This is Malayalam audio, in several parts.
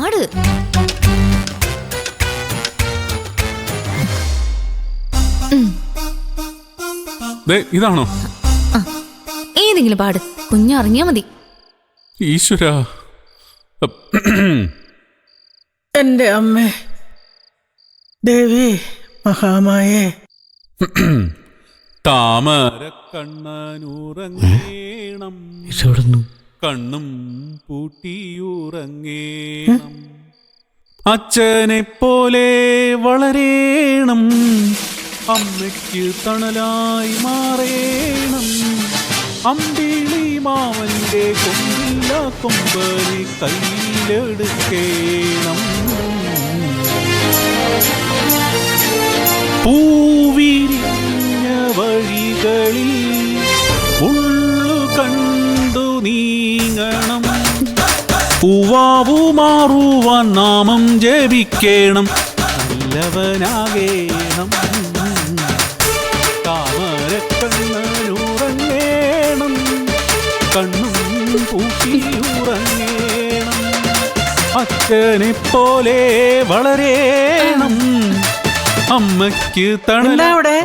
പാട്. ഇതാണോ? ഏതെങ്കിലും പാട്, കുഞ്ഞറിഞ്ഞാ മതി. ഈശ്വര, എന്റെ അമ്മേ, ദേവി മഹാമായേ. താമര കണ്ണനുറങ്ങേണം, കണ്ണും പൂട്ടിയുറങ്ങേണം, അച്ഛനെ പോലെ വളരേണം, അമ്മയ്ക്ക് തണലായി മാറേണം, അമ്പിളി മാവന്റെ കൊമ്പില്ല കൊമ്പനെ കയ്യിലെടുക്കേണം, പൂവിരിഞ്ഞ വഴികളിൽ ഉള്ളു കണ്ടു നീങ്ങണം, പൂവാവു മാറുവാൻ നാമം ജപിക്കണം, നല്ലവനാകേണം, താമരക്കണ്ണനുറങ്ങേണം, കണ്ണും പൂട്ടിയുറങ്ങേണം, അച്ഛനെ പോലെ വളരേണം, അമ്മയ്ക്ക് തണലവിടെ.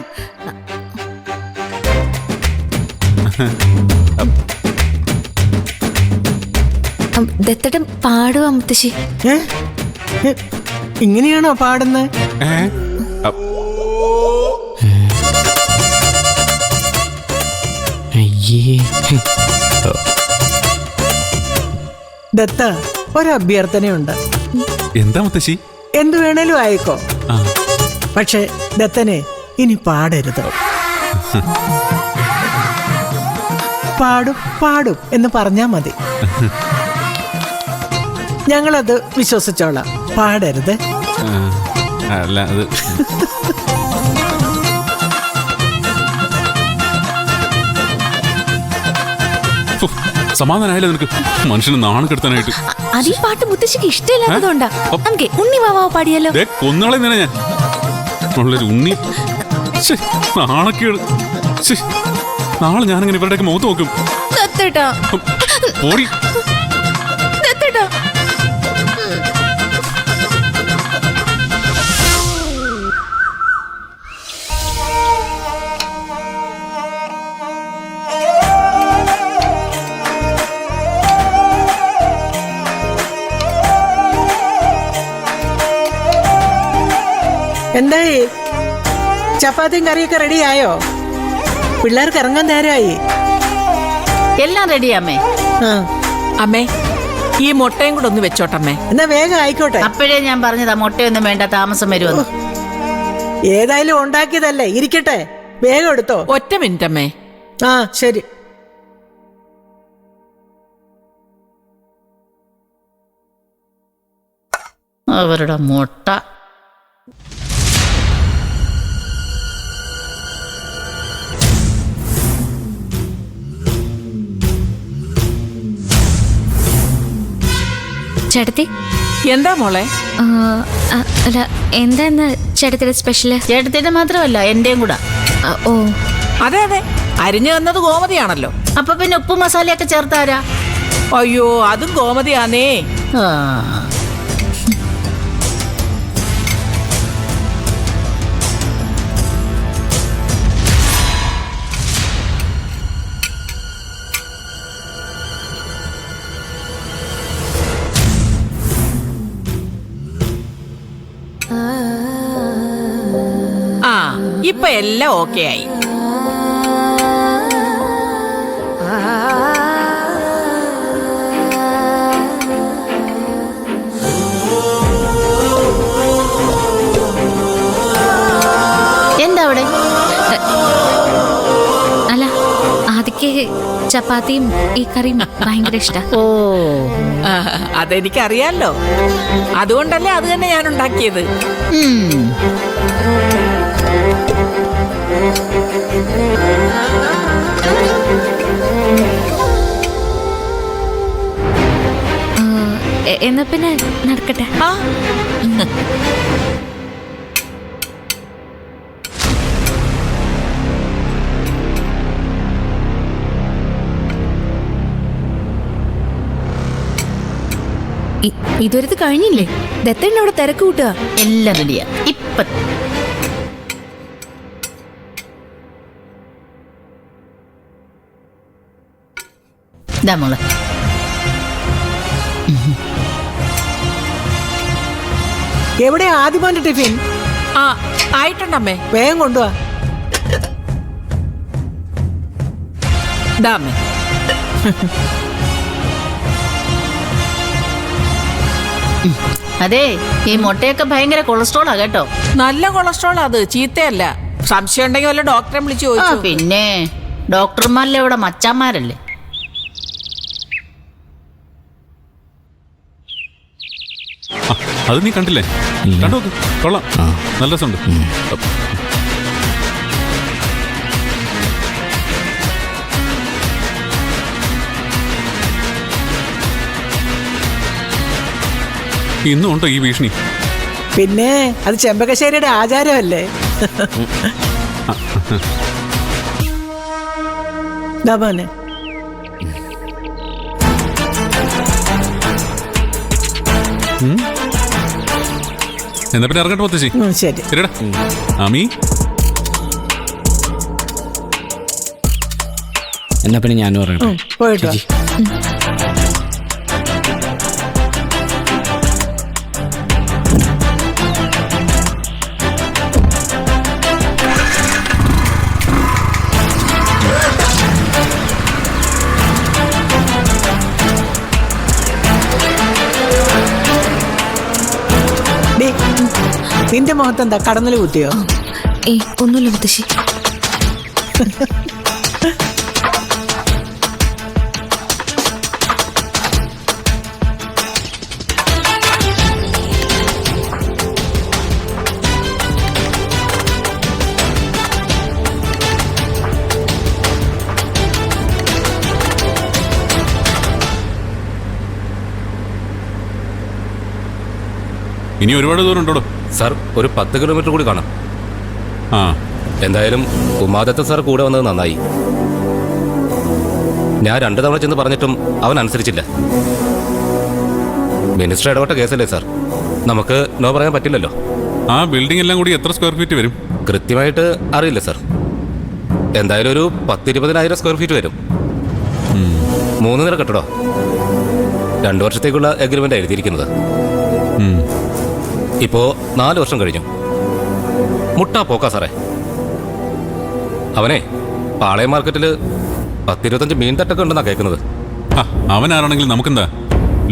ദത്തേട്ടൻ പാടുവാ മുത്തശ്ശി. ഇങ്ങനെയാണോ പാടുന്നത്? ദത്ത, ഒരഭ്യർത്ഥനയുണ്ട്. എന്താ മുത്തശ്ശി? എന്തു വേണേലും ആയിക്കോ, പക്ഷെ ദത്തനെ ഇനി പാടരുത്. പാടും പാടും എന്ന് പറഞ്ഞാ മതി, ഞങ്ങളത് വിശ്വസിച്ചോളാം. പാടരുത്. അല്ല, അത് സമാധാനായാലോ നിനക്ക്? മനുഷ്യന് നാണം കെടുത്താനായിട്ട്. അത് ഈ പാട്ട് മുത്തശ്ശിക്ക് ഇഷ്ടമില്ലാത്തതുകൊണ്ടാ. നമുക്ക് ഉണ്ണി വാവാ പാടിയല്ലോ. കൊന്നുകളെ തന്നെ ഞാൻ ഉള്ളൊരു ഉണ്ണി. നാണക്കേട്. നാളെ ഞാനിങ്ങനെ ഇവരുടെയൊക്കെ മുഖത്ത് നോക്കും. ഓടി. എന്തായി? ചപ്പാത്തിയും കറിയൊക്കെ റെഡിയായോ? പിള്ളേർക്ക് ഇറങ്ങാൻ നേരമായി. എല്ലാം റെഡിയാമ്മേ. അമ്മേ, ഈ മുട്ടയും കൂടെ ഒന്ന് വെച്ചോട്ടമ്മേ. എന്നാ വേഗം ആയിക്കോട്ടെ. അപ്പോഴേ ഞാൻ പറഞ്ഞതാ മുട്ടയൊന്നും വേണ്ട, താമസം വരുമെന്ന്. ഏതായാലും ഉണ്ടാക്കിയതല്ലേ, ഇരിക്കട്ടെ. വേഗം എടുത്തോ. ഒറ്റ മിനിറ്റ് അമ്മേ. ആ ശരി. അവരുടെ മുട്ട. ചേട്ടത്തി, എന്താ മോളെ? അല്ല, എന്താ ചേട്ടത്തിയുടെ സ്പെഷ്യല്? ചേട്ടത്തിന്റെ മാത്രമല്ല, എന്റെയും കൂടെ. ഓ അതെ അതെ, അരിഞ്ഞു തന്നത് ഗോമതിയാണല്ലോ. അപ്പൊ പിന്നെ ഉപ്പും മസാലയൊക്കെ ചേർത്താരാ? അയ്യോ, അതും ഗോമതിയാന്നേ. ഇപ്പൊ എല്ലാം ഓക്കെ ആയി. എന്താ അവിടെ? അല്ല, ആദ്യക്ക് ചപ്പാത്തിയും ഈ കറിയും ഭയങ്കര ഇഷ്ടാ. ഓ, അതെനിക്കറിയാലോ, അതുകൊണ്ടല്ലേ അത് തന്നെ ഞാൻ ഉണ്ടാക്കിയത്. എന്നാ പിന്നെ നടക്കട്ടെ. ഇതുവരെ കഴിഞ്ഞില്ലേ? ദത്തണ്ണ അവിടെ തിരക്ക് കൂട്ടുക. എല്ലാം റെഡിയാ ഇപ്പൊ. ഇതാ മോളെ. എവിടെയാ ആദ്യമോന്റെ ടിഫിൻ? ആ ആയിട്ടുണ്ടമ്മേ. വേഗം കൊണ്ടുവാ. ദാ അമ്മേ. അതെ, ഈ മുട്ടയൊക്കെ ഭയങ്കര കൊളസ്ട്രോളാ കേട്ടോ. നല്ല കൊളസ്ട്രോൾ, അത് ചീത്തയല്ല. സംശയം ഉണ്ടെങ്കിൽ വല്ല ഡോക്ടറെ വിളിച്ച് ആ ചോദിച്ചു. പിന്നെ ഡോക്ടർമാരിലെ ഇവിടെ മച്ചാന്മാരല്ലേ. ആ, അത് നീ കണ്ടില്ലേ? കണ്ടു നോക്ക്, കൊള്ളാം, നല്ല രസമുണ്ട്. ഇന്നും ഉണ്ടോ ഈ ഭീഷണി? പിന്നെ അത് ചെമ്പകശ്ശേരിയുടെ ആചാരമല്ലേ. ദാ മോനെ. എന്നാ പിന്നെ ഇറങ്ങട്ടെ മുത്തശ്ശി. ശരി. ശരിടാ. ആമി, എന്നാ പിന്നെ ഞാനും പറയട്ടെ. പോയിട്ട് വാ. ഡേ, നിന്റെ മുഖത്തെന്താ കടന്നല് കുത്തിയോ? ഒന്നുമില്ല മുത്തശ്ശി. ഇനി ഒരുപാട് ദൂരം ഉണ്ടോ? സാർ, ഒരു 10 കിലോമീറ്റർ കൂടി കാണാം. ആ, എന്തായാലും ഉമാദത്ത സാർ കൂടെ വന്നത് നന്നായി. ഞാൻ 2 തവണ ചെന്ന് പറഞ്ഞിട്ടും അവൻ അനുസരിച്ചില്ല. മിനിസ്റ്റർ ഇടപെട്ട കേസല്ലേ സാർ, നമുക്ക് നോ പറയാൻ പറ്റില്ലല്ലോ. ആ ബിൽഡിംഗ് എല്ലാം കൂടി എത്ര സ്ക്വയർ ഫീറ്റ് വരും? കൃത്യമായിട്ട് അറിയില്ല സാർ. എന്തായാലും ഒരു 10-20,000 സ്ക്വയർ ഫീറ്റ് വരും. 3 നില കെട്ടിടോ. 2 വർഷത്തേക്കുള്ള എഗ്രിമെന്റ് എഴുതിയിരിക്കുന്നത്. ഇപ്പോ 4 വർഷം കഴിഞ്ഞു. മുട്ടാ പോക്കാ സാറേ. അവനെ പാളയം മാർക്കറ്റിൽ 10-25 മീൻ തട്ടൊക്കെ ഉണ്ടെന്നാ കേൾക്കുന്നത്. അവനാരാണെങ്കിലും നമുക്കെന്താ?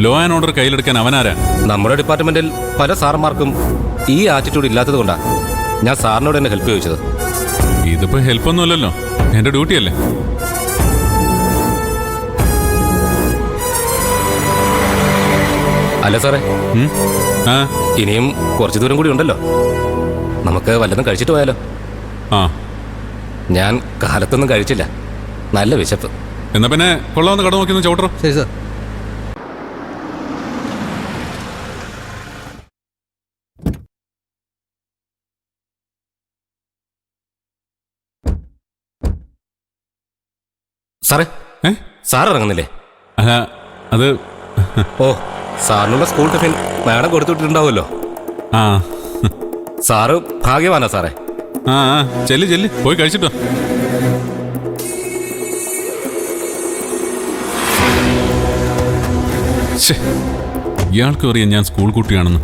ലോ ആൻഡ് ഓർഡർ കയ്യിലെടുക്കാൻ അവനാരാ? നമ്മുടെ ഡിപ്പാർട്ട്മെന്റിൽ പല സാറന്മാർക്കും ഈ ആറ്റിറ്റ്യൂഡ് ഇല്ലാത്തത് കൊണ്ടാണ് ഞാൻ സാറിനോട് എന്നെ ഹെൽപ്പ് ചോദിച്ചത്. ഇതിപ്പോ ഹെൽപ്പൊന്നും അല്ലല്ലോ, എന്റെ ഡ്യൂട്ടിയല്ലേ. അല്ല സാറേ, ആ, ഇനിയും കുറച്ച് ദൂരം കൂടി ഉണ്ടല്ലോ. നമുക്ക് വല്ലതും കഴിച്ചിട്ട് പോയാലോ? ആ, ഞാൻ കാലത്തൊന്നും കഴിച്ചില്ല, നല്ല വിശപ്പ്. എന്നാ പിന്നെ കൊള്ളാവുന്ന കട നോക്കി ചവിട്ടറോ. ശരി സാർ. സാറേ, ഏ, സാർ ഇറങ്ങുന്നില്ലേ? അല്ല അത് ഓ, സാറിനുള്ള സ്കൂൾ ടിഫിൻ മാഡം കൊടുത്തുവിട്ടിട്ടുണ്ടാവുമല്ലോ. ആ സാറ് ഭാഗ്യവാനാ സാറേ. ആ ആ, ചെല്ല് ചെല്ല്, പോയി കഴിച്ചിട്ടോ. ഇയാൾക്ക് അറിയാം ഞാൻ സ്കൂൾ കുട്ടിയാണെന്ന്.